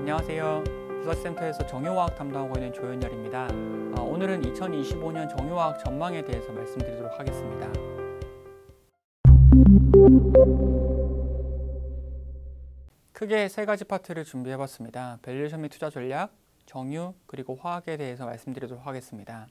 안녕하세요. 리서치센터에서 정유화학 담당하고 있는 조현열입니다. 오늘은 2025년 정유화학 전망에 대해서 말씀드리도록 하겠습니다. 크게 세 가지 파트를 준비해봤습니다. 밸류에이션 및 투자 전략, 정유, 그리고 화학에 대해서 말씀드리도록 하겠습니다.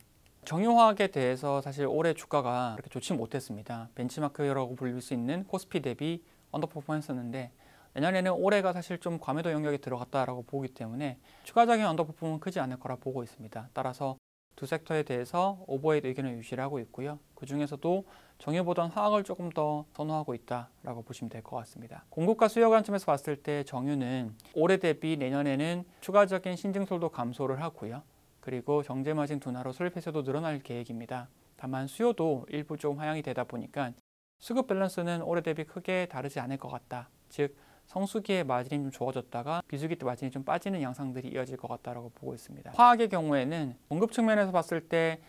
정유화학에 대해서 사실 올해 주가가 그렇게 좋지 못했습니다. 벤치마크라고 불릴 수 있는 코스피 대비 언더퍼포먼스였는데 내년에는 올해가 사실 좀 과매도 영역에 들어갔다라고 보기 때문에 추가적인 언더퍼폼은 크지 않을 거라 보고 있습니다. 따라서 두 섹터에 대해서 오버웨이트 의견을 유지를 하고 있고요. 그 중에서도 정유보다는 화학을 조금 더 선호하고 있다라고 보시면 될 것 같습니다. 공급과 수요 관점에서 봤을 때 정유는 올해 대비 내년에는 추가적인 신증솔도 감소를 하고요. 그리고 정제마진 둔화로 수립 폐쇄도 늘어날 계획입니다. 다만 수요도 일부 좀 하향이 되다 보니까 수급 밸런스는 올해 대비 크게 다르지 않을 것 같다. 즉 성수기에 마진이 좀 좋아졌다가 비수기 때 마진이 좀 빠지는 양상들이 이어질 것 같다고 보고 있습니다. 화학의 경우에는 공급 측면에서 봤을 때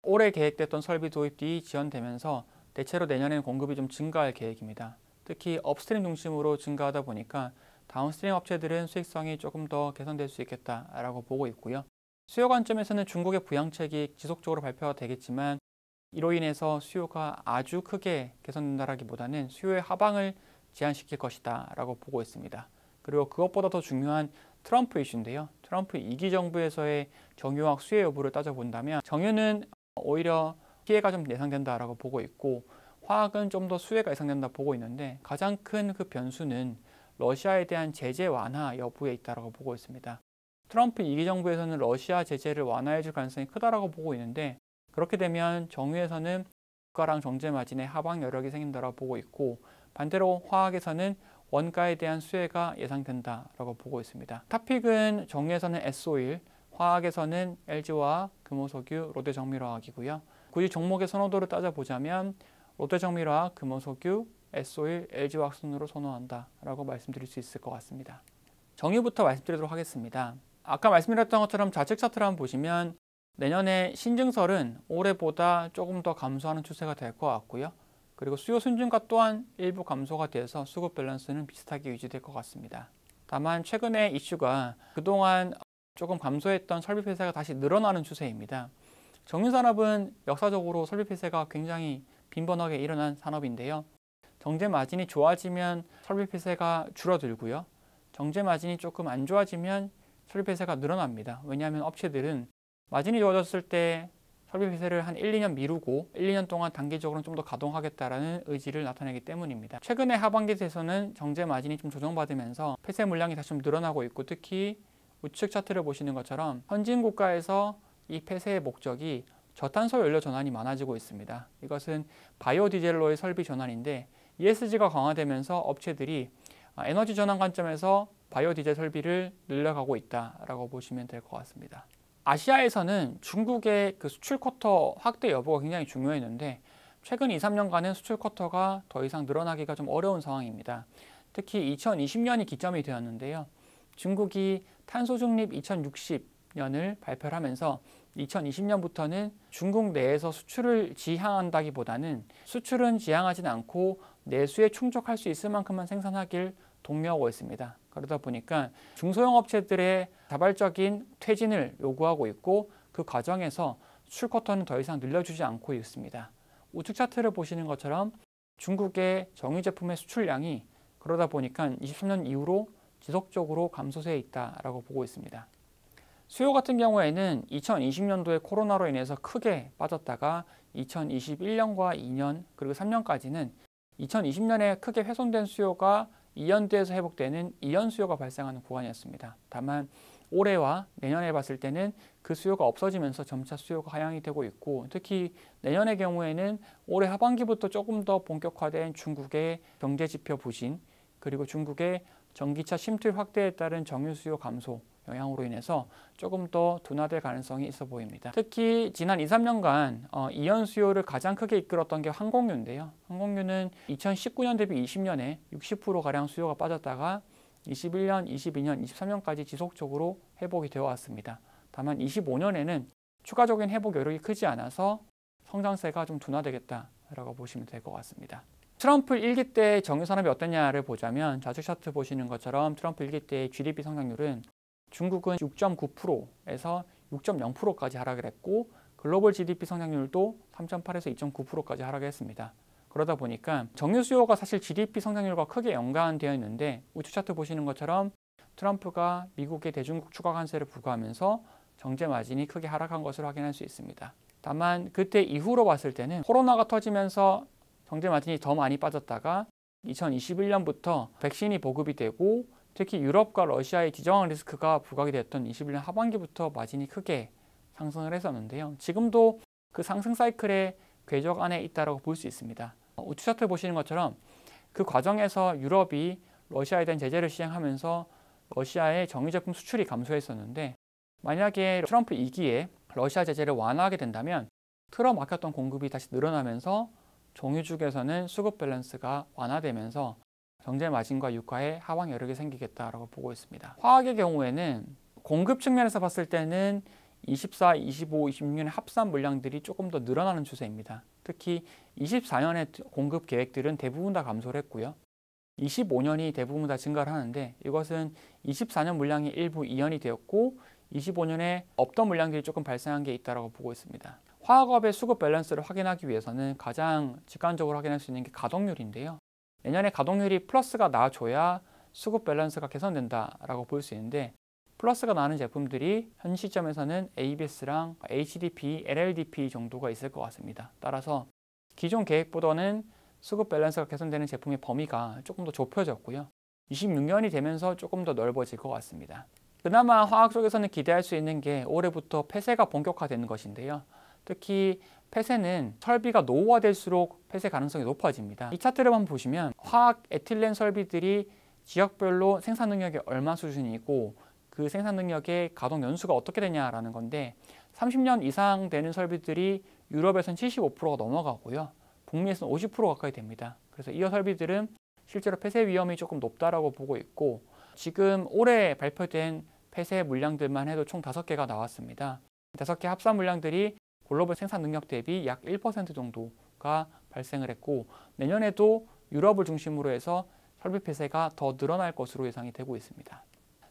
올해 계획됐던 설비 도입이 지연되면서 대체로 내년에는 공급이 좀 증가할 계획입니다. 특히 업스트림 중심으로 증가하다 보니까 다운스트림 업체들은 수익성이 조금 더 개선될 수 있겠다라고 보고 있고요. 수요 관점에서는 중국의 부양책이 지속적으로 발표가 되겠지만 이로 인해서 수요가 아주 크게 개선된다라기보다는 수요의 하방을 제한시킬 것이다 라고 보고 있습니다. 그리고 그것보다 더 중요한 트럼프 이슈인데요. 트럼프 2기 정부에서의 정유화학 수혜 여부를 따져본다면 정유는 오히려 피해가 좀 예상된다라고 보고 있고 화학은 좀 더 수혜가 예상된다 보고 있는데 가장 큰 그 변수는 러시아에 대한 제재 완화 여부에 있다라고 보고 있습니다. 트럼프 2기 정부에서는 러시아 제재를 완화해 줄 가능성이 크다라고 보고 있는데 그렇게 되면 정유에서는 국가랑 정제 마진의 하방 여력이 생긴다라고 보고 있고 반대로 화학에서는 원가에 대한 수혜가 예상된다라고 보고 있습니다. 탑픽은 정유에서는 S오일, 화학에서는 LG화학, 금호석유, 롯데정밀화학이고요. 굳이 종목의 선호도를 따져보자면 롯데정밀화학, 금호석유, S오일, LG화학 순으로 선호한다라고 말씀드릴 수 있을 것 같습니다. 정유부터 말씀드리도록 하겠습니다. 아까 말씀드렸던 것처럼 좌측 차트를 한번 보시면 내년에 신증설은 올해보다 조금 더 감소하는 추세가 될 것 같고요. 그리고 수요 순증가 또한 일부 감소가 돼서 수급 밸런스는 비슷하게 유지될 것 같습니다. 다만 최근에 이슈가 그동안 조금 감소했던 설비 폐쇄가 다시 늘어나는 추세입니다. 정유산업은 역사적으로 설비 폐쇄가 굉장히 빈번하게 일어난 산업인데요. 정제 마진이 좋아지면 설비 폐쇄가 줄어들고요. 정제 마진이 조금 안 좋아지면 설비 폐쇄가 늘어납니다. 왜냐하면 업체들은 마진이 좋아졌을 때 설비 폐쇄를 한 1, 2년 미루고 1, 2년 동안 단기적으로 좀 더 가동하겠다라는 의지를 나타내기 때문입니다. 최근에 하반기에서는 정제 마진이 좀 조정받으면서 폐쇄 물량이 다시 좀 늘어나고 있고 특히 우측 차트를 보시는 것처럼 선진 국가에서 이 폐쇄의 목적이 저탄소 연료 전환이 많아지고 있습니다. 이것은 바이오 디젤로의 설비 전환인데 ESG가 강화되면서 업체들이 에너지 전환 관점에서 바이오 디젤 설비를 늘려가고 있다라고 보시면 될 것 같습니다. 아시아에서는 중국의 그 수출 쿼터 확대 여부가 굉장히 중요했는데 최근 2, 3년간은 수출 쿼터가 더 이상 늘어나기가 좀 어려운 상황입니다. 특히 2020년이 기점이 되었는데요. 중국이 탄소 중립 2060년을 발표를 하면서 2020년부터는 중국 내에서 수출을 지향한다기보다는 수출은 지향하진 않고 내수에 충족할 수 있을 만큼만 생산하길 독려하고 있습니다. 그러다 보니까 중소형 업체들의 자발적인 퇴진을 요구하고 있고 그 과정에서 수출 쿼터는 더 이상 늘려주지 않고 있습니다. 우측 차트를 보시는 것처럼 중국의 정유 제품의 수출량이 그러다 보니까 23년 이후로 지속적으로 감소세에 있다라고 보고 있습니다. 수요 같은 경우에는 2020년도에 코로나로 인해서 크게 빠졌다가 2021년과 2년 그리고 3년까지는 2020년에 크게 훼손된 수요가 2년 뒤에서 회복되는 2연 수요가 발생하는 구간이었습니다. 다만 올해와 내년에 봤을 때는 그 수요가 없어지면서 점차 수요가 하향이 되고 있고 특히 내년의 경우에는 올해 하반기부터 조금 더 본격화된 중국의 경제지표 부진 그리고 중국의 전기차 심투 확대에 따른 정유 수요 감소 영향으로 인해서 조금 더 둔화될 가능성이 있어 보입니다. 특히 지난 2, 3년간 2연 수요를 가장 크게 이끌었던 게 항공유인데요. 항공유는 2019년 대비 20년에 60%가량 수요가 빠졌다가 21년, 22년, 23년까지 지속적으로 회복이 되어 왔습니다. 다만 25년에는 추가적인 회복 여력이 크지 않아서 성장세가 좀 둔화되겠다라고 보시면 될 것 같습니다. 트럼프 1기 때 정유 산업이 어땠냐를 보자면 좌측 차트 보시는 것처럼 트럼프 1기 때의 GDP 성장률은 중국은 6.9%에서 6.0%까지 하락을 했고 글로벌 GDP 성장률도 3.8에서 2.9%까지 하락했습니다. 그러다 보니까 정유 수요가 사실 GDP 성장률과 크게 연관되어 있는데 우측 차트 보시는 것처럼 트럼프가 미국의 대중국 추가 관세를 부과하면서 정제 마진이 크게 하락한 것을 확인할 수 있습니다. 다만 그때 이후로 봤을 때는 코로나가 터지면서 정제 마진이 더 많이 빠졌다가 2021년부터 백신이 보급이 되고 특히 유럽과 러시아의 지정학 리스크가 부각이 됐던 21년 하반기부터 마진이 크게 상승을 했었는데요. 지금도 그 상승 사이클의 궤적 안에 있다고 볼 수 있습니다. 우측 차트 보시는 것처럼 그 과정에서 유럽이 러시아에 대한 제재를 시행하면서 러시아의 정유 제품 수출이 감소했었는데 만약에 트럼프 2기에 러시아 제재를 완화하게 된다면 틀어막혔던 공급이 다시 늘어나면서 정유주에서는 수급 밸런스가 완화되면서 정제 마진과 유가에 하방 여력이 생기겠다라고 보고 있습니다. 화학의 경우에는 공급 측면에서 봤을 때는 24, 25, 26년의 합산 물량들이 조금 더 늘어나는 추세입니다. 특히 24년의 공급 계획들은 대부분 다 감소를 했고요. 25년이 대부분 다 증가를 하는데 이것은 24년 물량이 일부 이연이 되었고 25년에 없던 물량들이 조금 발생한 게 있다고 보고 있습니다. 화학업의 수급 밸런스를 확인하기 위해서는 가장 직관적으로 확인할 수 있는 게 가동률인데요. 내년에 가동률이 플러스가 나줘야 수급 밸런스가 개선된다라고 볼 수 있는데 플러스가 나는 제품들이 현 시점에서는 ABS랑 HDP, LLDP 정도가 있을 것 같습니다. 따라서 기존 계획보다는 수급 밸런스가 개선되는 제품의 범위가 조금 더 좁혀졌고요. 26년이 되면서 조금 더 넓어질 것 같습니다. 그나마 화학 쪽에서는 기대할 수 있는 게 올해부터 폐쇄가 본격화되는 것인데요. 특히 폐쇄는 설비가 노후화될수록 폐쇄 가능성이 높아집니다. 이 차트를 한번 보시면 화학 에틸렌 설비들이 지역별로 생산 능력이 얼마 수준이고 그 생산 능력의 가동 연수가 어떻게 되냐라는 건데 30년 이상 되는 설비들이 유럽에서는 75%가 넘어가고요. 북미에서는 50% 가까이 됩니다. 그래서 이 설비들은 실제로 폐쇄 위험이 조금 높다라고 보고 있고 지금 올해 발표된 폐쇄 물량들만 해도 총 5개가 나왔습니다. 5개 합산 물량들이 글로벌 생산 능력 대비 약 1% 정도가 발생을 했고 내년에도 유럽을 중심으로 해서 설비 폐쇄가 더 늘어날 것으로 예상이 되고 있습니다.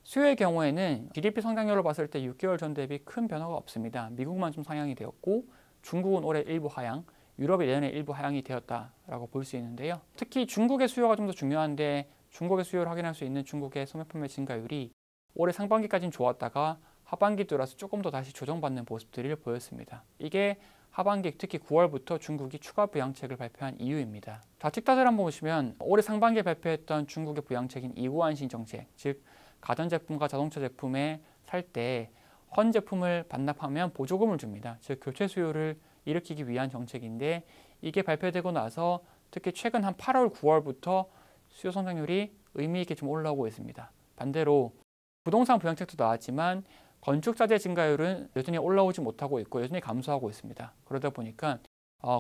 수요의 경우에는 GDP 성장률로 봤을 때 6개월 전 대비 큰 변화가 없습니다. 미국만 좀 상향이 되었고 중국은 올해 일부 하향, 유럽이 내년에 일부 하향이 되었다라고 볼 수 있는데요. 특히 중국의 수요가 좀 더 중요한데 중국의 수요를 확인할 수 있는 중국의 소매 판매 증가율이 올해 상반기까지는 좋았다가 하반기 들어서 조금 더 다시 조정받는 모습들을 보였습니다. 이게 하반기 특히 9월부터 중국이 추가 부양책을 발표한 이유입니다. 좌측 타자를 한번 보시면 올해 상반기에 발표했던 중국의 부양책인 이구안신 정책, 즉 가전제품과 자동차 제품에 살 때 헌 제품을 반납하면 보조금을 줍니다. 즉 교체 수요를 일으키기 위한 정책인데 이게 발표되고 나서 특히 최근 한 8월, 9월부터 수요 성장률이 의미 있게 좀 올라오고 있습니다. 반대로 부동산 부양책도 나왔지만 건축자재 증가율은 여전히 올라오지 못하고 있고 여전히 감소하고 있습니다. 그러다 보니까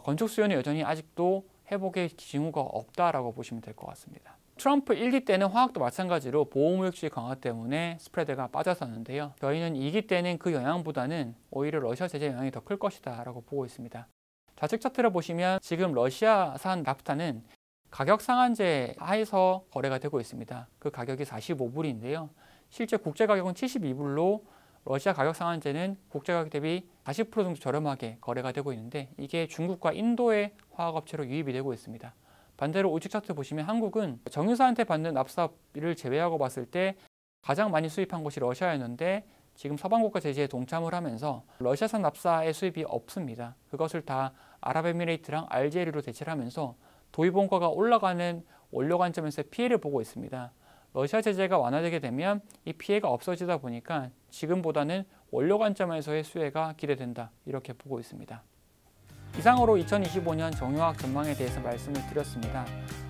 건축 수요는 여전히 아직도 회복의 징후가 없다라고 보시면 될 것 같습니다. 트럼프 1기 때는 화학도 마찬가지로 보호무역주의 강화 때문에 스프레드가 빠졌었는데요. 저희는 2기 때는 그 영향보다는 오히려 러시아 제재 영향이 더 클 것이다 라고 보고 있습니다. 좌측 차트를 보시면 지금 러시아산 납타는 가격 상한제 하에서 거래가 되고 있습니다. 그 가격이 45불인데요. 실제 국제 가격은 72불로 러시아 가격 상한제는 국제 가격 대비 40% 정도 저렴하게 거래가 되고 있는데 이게 중국과 인도의 화학업체로 유입이 되고 있습니다. 반대로 우측 차트 보시면 한국은 정유사한테 받는 납사비를 제외하고 봤을 때 가장 많이 수입한 곳이 러시아였는데 지금 서방국가 제재에 동참을 하면서 러시아산 납사의 수입이 없습니다. 그것을 다 아랍에미레이트랑 알제리로 대체를 하면서 도입 원가가 올라가는 원료 관점에서 피해를 보고 있습니다. 러시아 제재가 완화되게 되면 이 피해가 없어지다 보니까 지금보다는 원료 관점에서의 수혜가 기대된다 이렇게 보고 있습니다. 이상으로 2025년 정유화학 전망에 대해서 말씀을 드렸습니다.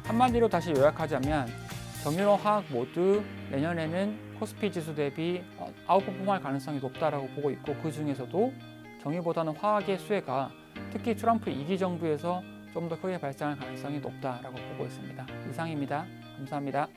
한마디로 다시 요약하자면 정유와 화학 모두 내년에는 코스피 지수 대비 아웃퍼폼할 가능성이 높다라고 보고 있고 그 중에서도 정유보다는 화학의 수혜가 특히 트럼프 2기 정부에서 좀 더 크게 발생할 가능성이 높다라고 보고 있습니다. 이상입니다. 감사합니다.